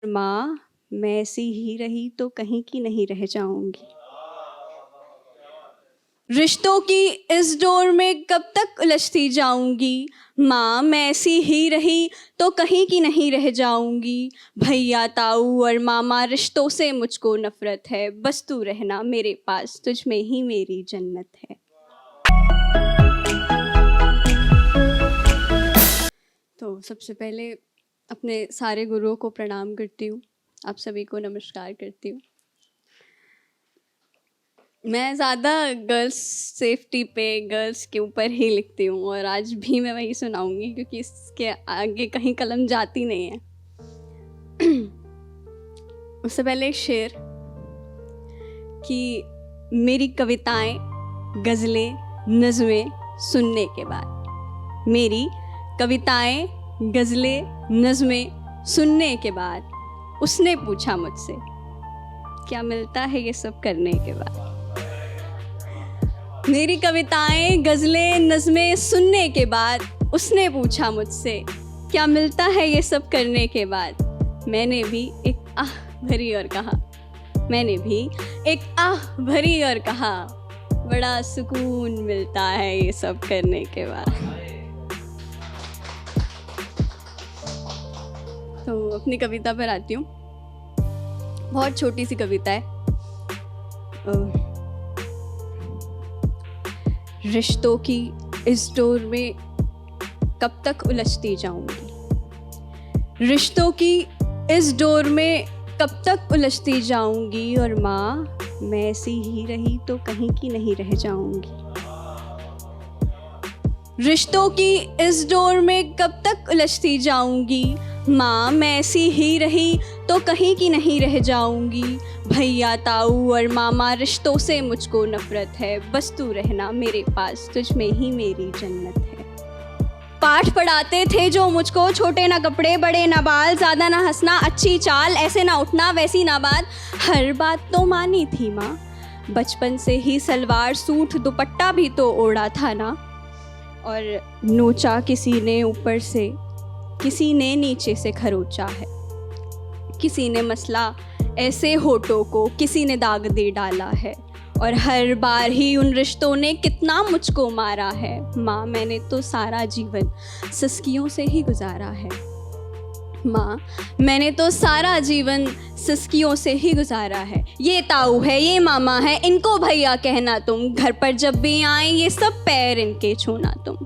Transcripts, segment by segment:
माँ, मैं ऐसी ही रही तो कहीं की नहीं रह जाऊंगी। रिश्तों की इस डोर में कब तक उलझती जाऊंगी। माँ, मैं ऐसी ही रही तो कहीं की नहीं रह जाऊंगी। भैया, ताऊ और मामा रिश्तों से मुझको नफरत है। बस तू रहना मेरे पास, तुझ में ही मेरी जन्नत है। तो सबसे पहले अपने सारे गुरुओं को प्रणाम करती हूँ। आप सभी को नमस्कार करती हूँ। मैं ज़्यादा गर्ल्स सेफ्टी पे, गर्ल्स के ऊपर ही लिखती हूँ और आज भी मैं वही सुनाऊंगी क्योंकि इसके आगे कहीं कलम जाती नहीं है। उससे पहले एक शेर कि मेरी कविताएं, गज़लें, नज़में सुनने के बाद, मेरी कविताएं, गज़लें, नज़में सुनने के बाद उसने पूछा मुझसे, क्या मिलता है ये सब करने के बाद। मेरी कविताएं, गज़लें, नज़में सुनने के बाद उसने पूछा मुझसे, क्या मिलता है ये सब करने के बाद। मैंने भी एक आह भरी और कहा, मैंने भी एक आह भरी और कहा, बड़ा सुकून मिलता है ये सब करने के बाद। तो अपनी कविता पर आती हूँ। बहुत छोटी सी कविता है। रिश्तों की इस डोर में कब तक उलझती जाऊंगी। रिश्तों की इस डोर में कब तक उलझती जाऊंगी। और माँ, मैं ऐसी ही रही तो कहीं की नहीं रह जाऊंगी। रिश्तों की इस डोर में कब तक उलझती जाऊंगी। माँ, मैं ऐसी ही रही तो कहीं की नहीं रह जाऊंगी। भैया, ताऊ और मामा रिश्तों से मुझको नफरत है। बस तू रहना मेरे पास, तुझ में ही मेरी जन्नत है। पाठ पढ़ाते थे जो मुझको, छोटे ना कपड़े, बड़े ना बाल, ज़्यादा ना हंसना, अच्छी चाल, ऐसे ना उठना, वैसी ना बात। हर बात तो मानी थी माँ, बचपन से ही सलवार सूट दुपट्टा भी तो ओढ़ा था ना। और नोचा किसी ने ऊपर से, किसी ने नीचे से खरोचा है। किसी ने मसला ऐसे होठों को, किसी ने दाग दे डाला है। और हर बार ही उन रिश्तों ने कितना मुझको मारा है। माँ, मैंने तो सारा जीवन सिसकियों से ही गुजारा है। माँ, मैंने तो सारा जीवन सिसकियों से ही गुजारा है। ये ताऊ है, ये मामा है, इनको भैया कहना तुम। घर पर जब भी आए ये सब पैर इनके छूना तुम।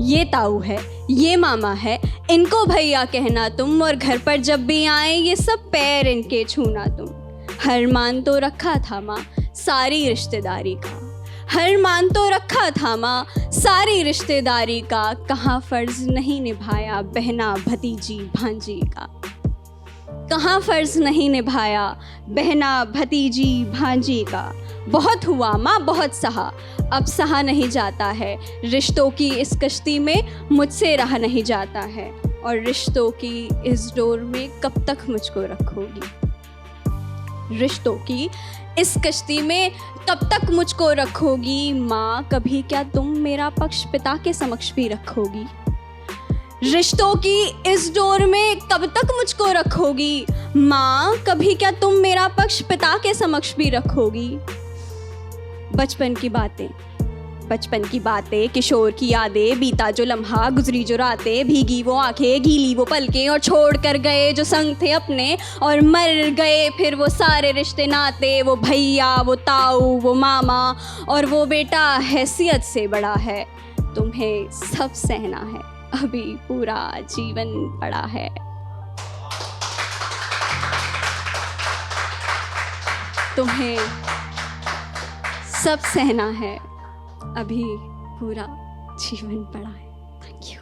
ये ताऊ है, ये मामा है, इनको भैया कहना तुम। और घर पर जब भी आए ये सब पैर इनके छूना तुम। हर मान तो रखा था माँ सारी रिश्तेदारी का। हर मान तो रखा था माँ सारी रिश्तेदारी का। कहाँ फ़र्ज़ नहीं निभाया बहना भतीजी भांजी का। कहाँ फ़र्ज़ नहीं निभाया बहना भतीजी भांजी का। बहुत हुआ माँ, बहुत सहा, अब सहा नहीं जाता है। रिश्तों की इस कश्ती में मुझसे रहा नहीं जाता है। और रिश्तों की इस डोर में कब तक मुझको रखोगी। रिश्तों की इस कश्ती में कब तक मुझको रखोगी। माँ, कभी क्या तुम मेरा पक्ष पिता के समक्ष भी रखोगी। रिश्तों की इस डोर में कब तक मुझको रखोगी। माँ, कभी क्या तुम मेरा पक्ष पिता के समक्ष भी रखोगी। बचपन की बातें, किशोर की यादें, बीता जो लम्हा, गुजरी जो रातें, भीगी वो आंखें, गीली वो पलकें, और छोड़ कर गए जो संग थे अपने, और मर गए फिर वो सारे रिश्ते नाते। वो भैया, वो ताऊ, वो मामा और वो बेटा हैसियत से बड़ा है। तुम्हें सब सहना है, अभी पूरा जीवन पड़ा है। तुम्हें सब सहना है, अभी पूरा जीवन पड़ा है। Thank you.